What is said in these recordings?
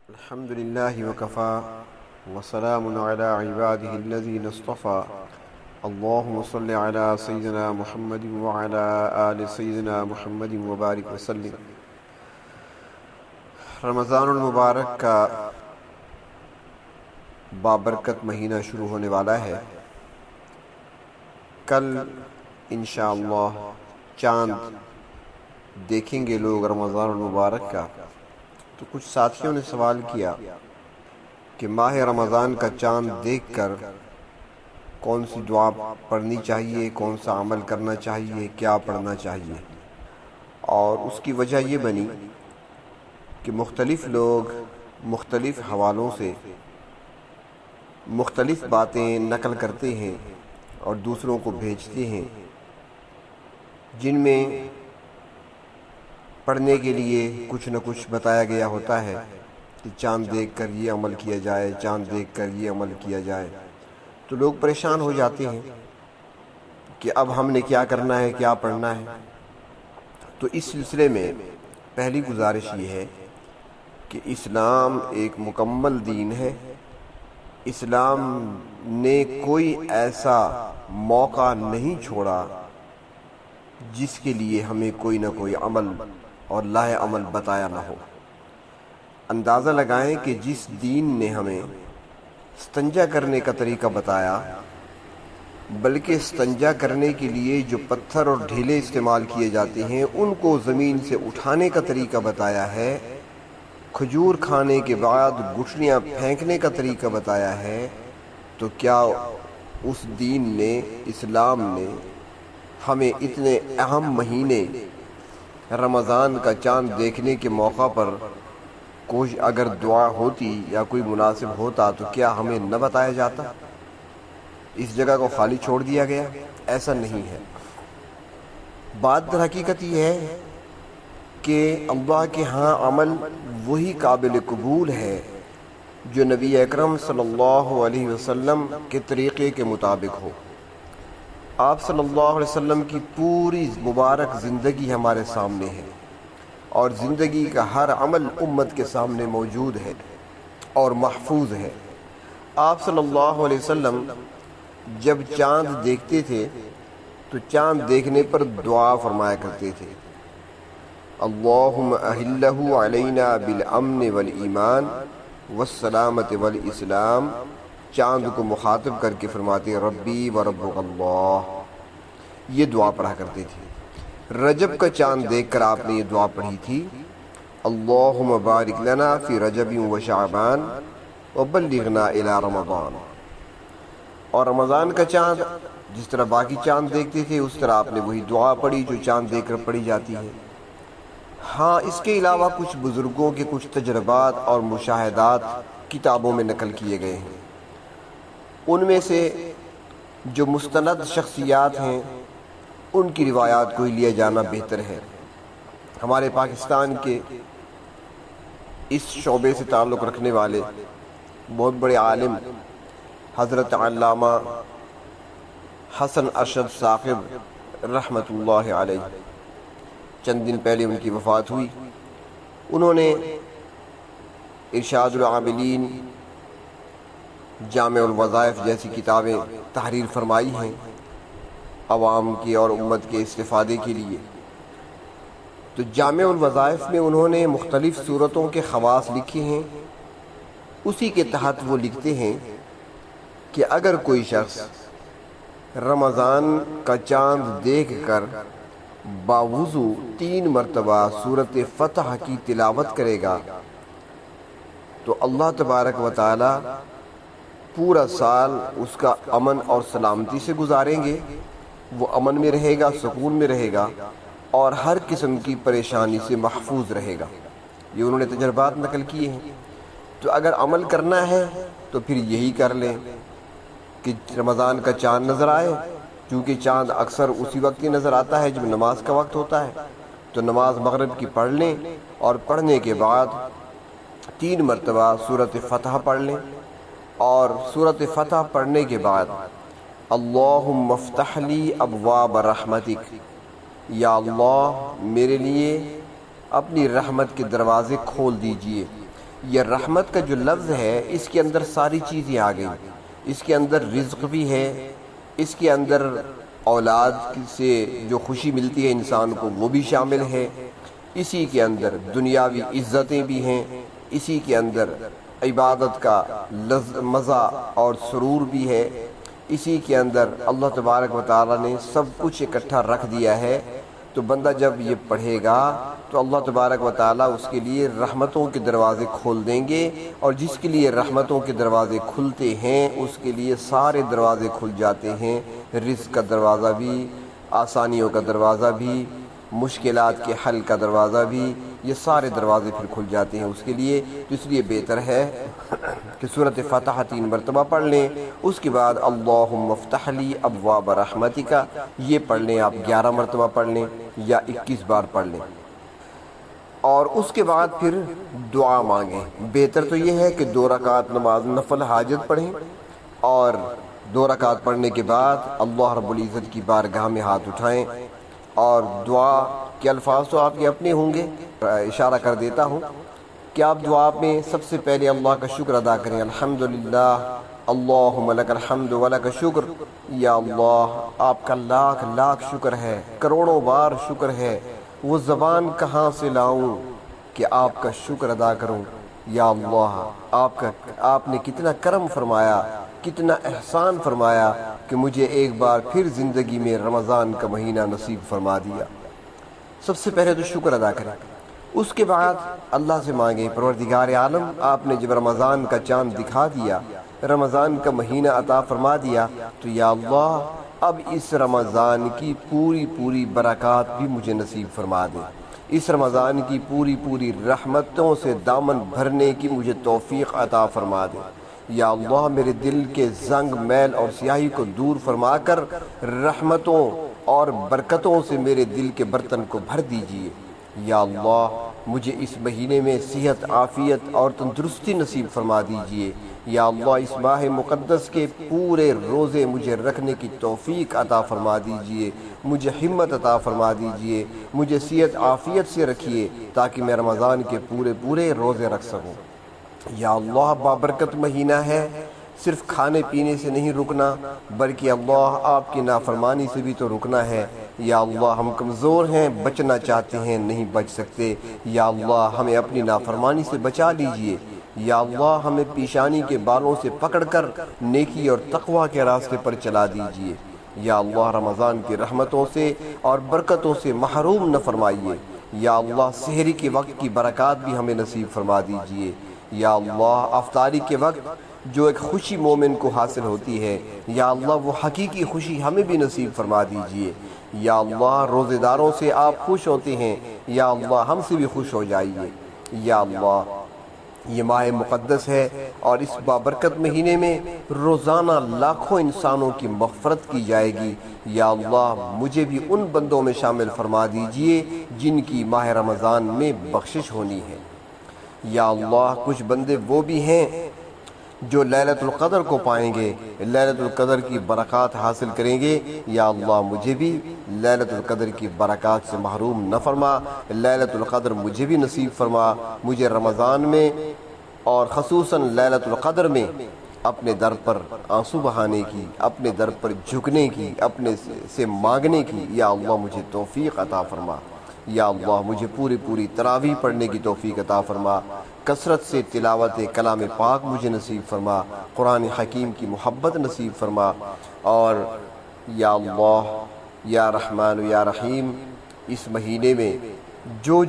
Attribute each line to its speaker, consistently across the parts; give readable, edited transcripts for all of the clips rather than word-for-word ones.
Speaker 1: الحمد لله وكفى وسلام على عباده الذين اصطفى اللهم صل على سيدنا محمد وعلى آل سيدنا محمد وبارك وسلم۔ رمضان المبارک کا بابرکت مہینہ شروع ہونے والا ہے۔ کل انشاءاللہ چاند دیکھیں گے لوگ رمضان المبارک کا۔ تو کچھ ساتھیوں نے سوال کیا کہ ماہ رمضان کا چاند دیکھ کر کون سی دعا پڑھنی چاہیے، کون سا عمل کرنا چاہیے، کیا پڑھنا چاہیے۔ اور اس کی وجہ یہ بنی کہ مختلف لوگ مختلف حوالوں سے مختلف باتیں نقل کرتے ہیں اور دوسروں کو بھیجتے ہیں، جن میں پڑھنے کے لیے کچھ نہ کچھ بتایا گیا ہوتا ہے کہ چاند دیکھ کر یہ عمل کیا جائے، چاند دیکھ کر یہ عمل کیا جائے۔ تو لوگ پریشان ہو جاتے ہیں کہ اب ہم نے کیا کرنا ہے، کیا پڑھنا ہے۔ تو اس سلسلے میں پہلی گزارش یہ ہے کہ اسلام ایک مکمل دین ہے۔ اسلام نے کوئی ایسا موقع نہیں چھوڑا جس کے لیے ہمیں کوئی نہ کوئی عمل اور لاہ عمل بتایا نہ ہو۔ اندازہ لگائیں کہ جس دین نے ہمیں استنجا کرنے کا طریقہ بتایا، بلکہ استنجا کرنے کے لیے جو پتھر اور ڈھیلے استعمال کیے جاتے ہیں ان کو زمین سے اٹھانے کا طریقہ بتایا ہے، کھجور کھانے کے بعد گٹھلیاں پھینکنے کا طریقہ بتایا ہے، تو کیا اس دین نے، اسلام نے ہمیں اتنے اہم مہینے رمضان کا چاند دیکھنے کے موقع پر کوئی اگر دعا ہوتی یا کوئی مناسب ہوتا تو کیا ہمیں نہ بتایا جاتا؟ اس جگہ کو خالی چھوڑ دیا گیا؟ ایسا نہیں ہے۔ بات در حقیقت یہ ہے کہ اللہ کے ہاں عمل وہی قابل قبول ہے جو نبی اکرم صلی اللہ علیہ وسلم کے طریقے کے مطابق ہو۔ آپ صلی اللہ علیہ وسلم کی پوری مبارک زندگی ہمارے سامنے ہے، اور زندگی کا ہر عمل امت کے سامنے موجود ہے اور محفوظ ہے۔ آپ صلی اللہ علیہ وسلم جب چاند دیکھتے تھے تو چاند دیکھنے پر دعا فرمایا کرتے تھے، اللہم اہلہ علینا بالامن والایمان والسلامت والاسلام۔ چاند کو مخاطب کر کے فرماتے ربی و ربک اللہ، یہ دعا پڑھا کرتے تھے۔ رجب کا چاند دیکھ کر آپ نے یہ دعا پڑھی تھی، اللہم بارک لنا فی رجب و شعبان وبلغنا الی رمضان۔ اور رمضان کا چاند جس طرح باقی چاند دیکھتے تھے اس طرح آپ نے وہی دعا پڑھی جو چاند دیکھ کر پڑھی جاتی ہے۔ ہاں، اس کے علاوہ کچھ بزرگوں کے کچھ تجربات اور مشاہدات کتابوں میں نقل کیے گئے ہیں۔ ان میں سے جو مستند شخصیات ہیں ان کی روایات کو ہی لیا جانا بہتر ہے۔ ہمارے پاکستان کے اس شعبے سے تعلق رکھنے والے بہت بڑے عالم حضرت علامہ حسن ارشد ثاقب رحمۃ اللہ علیہ، چند دن پہلے ان کی وفات ہوئی۔ انہوں نے ارشاد العاملین، جامع الوظائف جیسی کتابیں تحریر فرمائی ہیں عوام کی اور امت کے استفادے کے لیے۔ تو جامع الوظائف میں انہوں نے مختلف صورتوں کے خواص لکھے ہیں۔ اسی کے تحت وہ لکھتے ہیں کہ اگر کوئی شخص رمضان کا چاند دیکھ کر باوضو 3 مرتبہ سورۃ فتح کی تلاوت کرے گا تو اللہ تبارک و تعالی پورا سال اس کا امن اور سلامتی سے گزاریں گے، وہ امن میں رہے گا، سکون میں رہے گا اور ہر قسم کی پریشانی سے محفوظ رہے گا۔ یہ انہوں نے تجربات نقل کیے ہیں۔ تو اگر عمل کرنا ہے تو پھر یہی کر لیں کہ رمضان کا چاند نظر آئے، کیونکہ چاند اکثر اسی وقت ہی نظر آتا ہے جب نماز کا وقت ہوتا ہے، تو نماز مغرب کی پڑھ لیں اور پڑھنے کے بعد 3 مرتبہ سورۃ فتح پڑھ لیں، اور سورۃ فتح پڑھنے کے بعد اللہم افتح لی ابواب رحمتک، یا اللہ میرے لیے اپنی رحمت کے دروازے کھول دیجئے۔ یہ رحمت کا جو لفظ ہے اس کے اندر ساری چیزیں آ گئیں، اس کے اندر رزق بھی ہے، اس کے اندر اولاد سے جو خوشی ملتی ہے انسان کو وہ بھی شامل ہے، اسی کے اندر دنیاوی عزتیں بھی ہیں، اسی کے اندر عبادت کا مزہ اور سرور بھی ہے، اسی کے اندر اللہ تبارک و تعالیٰ نے سب کچھ اکٹھا رکھ دیا ہے۔ تو بندہ جب یہ پڑھے گا تو اللہ تبارک و تعالیٰ اس کے لیے رحمتوں کے دروازے کھول دیں گے، اور جس کے لیے رحمتوں کے دروازے کھلتے ہیں اس کے لیے سارے دروازے کھل جاتے ہیں، رزق کا دروازہ بھی، آسانیوں کا دروازہ بھی، مشکلات کے حل کا دروازہ بھی، یہ سارے دروازے پھر کھل جاتے ہیں اس کے لیے۔ تو اس لیے بہتر ہے کہ سورۃ فاتحہ 3 مرتبہ پڑھ لیں، اس کے بعد اللہم افتح لی ابواب رحمتک یہ پڑھ لیں، آپ 11 مرتبہ پڑھ لیں یا 21 بار پڑھ لیں، اور اس کے بعد پھر دعا مانگیں۔ بہتر تو یہ ہے کہ 2 رکعت نماز نفل حاجت پڑھیں، اور 2 رکعت پڑھنے کے بعد اللہ رب العزت کی بارگاہ میں ہاتھ اٹھائیں، اور دعا کے الفاظ تو آپ کے اپنے ہوں گے، اشارہ کر دیتا ہوں کہ آپ دعا میں سب سے پہلے اللہ کا شکر ادا کریں، الحمدللہ اللہم لک الحمد ولک شکر، یا اللہ آپ کا لاکھ لاکھ شکر ہے، کروڑوں بار شکر ہے، وہ زبان کہاں سے لاؤں کہ آپ کا شکر ادا کروں، یا اللہ آپ نے کتنا کرم فرمایا، کتنا احسان فرمایا کہ مجھے ایک بار پھر زندگی میں رمضان کا مہینہ نصیب فرما دیا۔ سب سے پہلے تو شکر ادا کریں، اس کے بعد اللہ سے مانگیں پروردگار عالم آپ نے جب رمضان کا چاند دکھا دیا، رمضان کا مہینہ عطا فرما دیا، تو یا اللہ اب اس رمضان کی پوری برکات بھی مجھے نصیب فرما دے، اس رمضان کی پوری رحمتوں سے دامن بھرنے کی مجھے توفیق عطا فرما دے، یا اللہ میرے دل کے زنگ میل اور سیاہی کو دور فرما کر رحمتوں اور برکتوں سے میرے دل کے برتن کو بھر دیجئے، یا اللہ مجھے اس مہینے میں صحت، عافیت اور تندرستی نصیب فرما دیجئے، یا اللہ اس ماہ مقدس کے پورے روزے مجھے رکھنے کی توفیق عطا فرما دیجئے، مجھے ہمت عطا فرما دیجئے، مجھے صحت عافیت سے رکھیے تاکہ میں رمضان کے پورے روزے رکھ سکوں۔ یا اللہ بابرکت مہینہ ہے، صرف کھانے پینے سے نہیں رکنا بلکہ اللہ آپ کی نافرمانی سے بھی تو رکنا ہے، یا اللہ ہم کمزور ہیں، بچنا چاہتے ہیں نہیں بچ سکتے، یا اللہ ہمیں اپنی نافرمانی سے بچا لیجئے، یا اللہ ہمیں پیشانی کے بالوں سے پکڑ کر نیکی اور تقوی کے راستے پر چلا دیجئے، یا اللہ رمضان کی رحمتوں سے اور برکتوں سے محروم نہ فرمائیے، یا اللہ سحری کے وقت کی برکات بھی ہمیں نصیب فرما دیجئے، یا اللہ افطاری کے وقت جو ایک خوشی مومن کو حاصل ہوتی ہے، یا اللہ وہ حقیقی خوشی ہمیں بھی نصیب فرما دیجئے، یا اللہ روزے داروں سے آپ خوش ہوتے ہیں، یا اللہ ہم سے بھی خوش ہو جائیے، یا اللہ یہ ماہ مقدس ہے اور اس بابرکت مہینے میں روزانہ لاکھوں انسانوں کی مغفرت کی جائے گی، یا اللہ مجھے بھی ان بندوں میں شامل فرما دیجئے جن کی ماہ رمضان میں بخشش ہونی ہے، یا اللہ کچھ بندے وہ بھی ہیں جو لیلۃ القدر کو پائیں گے، لیلۃ القدر کی برکات حاصل کریں گے، یا اللہ مجھے بھی لیلۃ القدر کی برکات سے محروم نہ فرما، لیلۃ القدر مجھے بھی نصیب فرما، مجھے رمضان میں اور خصوصاً لیلۃ القدر میں اپنے در پر آنسو بہانے کی، اپنے در پر جھکنے کی، اپنے سے مانگنے کی، یا اللہ مجھے توفیق عطا فرما، یا اللہ مجھے پوری تراویح پڑھنے کی توفیق عطا فرما، کثرت سے تلاوت کلام پاک مجھے نصیب فرما، قرآن حکیم کی محبت نصیب فرما، اور یا اللہ یا رحمان یا رحیم اس مہینے میں جو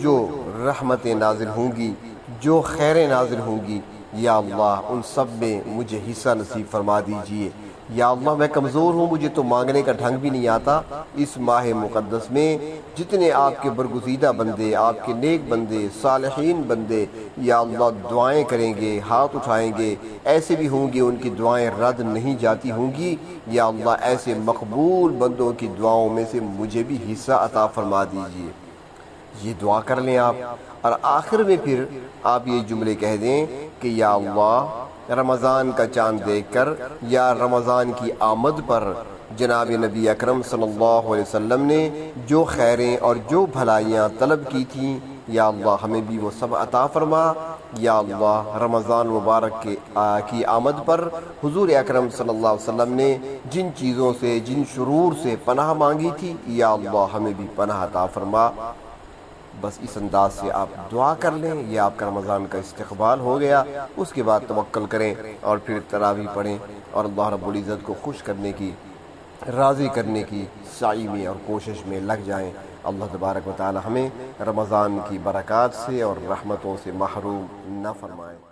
Speaker 1: رحمتیں نازل ہوں گی، جو خیریں نازل ہوں گی، یا اللہ ان سب میں مجھے حصہ نصیب فرما دیجئے، یا اللہ میں کمزور ہوں، مجھے تو مانگنے کا ڈھنگ بھی نہیں آتا، اس ماہ مقدس میں جتنے آپ کے برگزیدہ بندے، آپ کے نیک بندے، صالحین بندے یا اللہ دعائیں کریں گے، ہاتھ اٹھائیں گے، ایسے بھی ہوں گے ان کی دعائیں رد نہیں جاتی ہوں گی، یا اللہ ایسے مقبول بندوں کی دعاؤں میں سے مجھے بھی حصہ عطا فرما دیجئے۔ یہ دعا کر لیں آپ، اور آخر میں پھر آپ یہ جملے کہہ دیں کہ یا اللہ رمضان کا چاند دیکھ کر یا رمضان کی آمد پر جناب نبی اکرم صلی اللہ علیہ وسلم نے جو خیریں اور جو بھلائیاں طلب کی تھیں، یا اللہ ہمیں بھی وہ سب عطا فرما، یا اللہ رمضان مبارک کی آمد پر حضور اکرم صلی اللہ علیہ وسلم نے جن چیزوں سے جن شرور سے پناہ مانگی تھی یا اللہ ہمیں بھی پناہ عطا فرما۔ بس اس انداز سے آپ دعا کر لیں، یہ آپ کا رمضان کا استقبال ہو گیا۔ اس کے بعد توکل کریں اور پھر تراویح پڑھیں اور اللہ رب العزت کو خوش کرنے کی، راضی کرنے کی سعی میں اور کوشش میں لگ جائیں۔ اللہ تبارک و تعالی ہمیں رمضان کی برکات سے اور رحمتوں سے محروم نہ فرمائے۔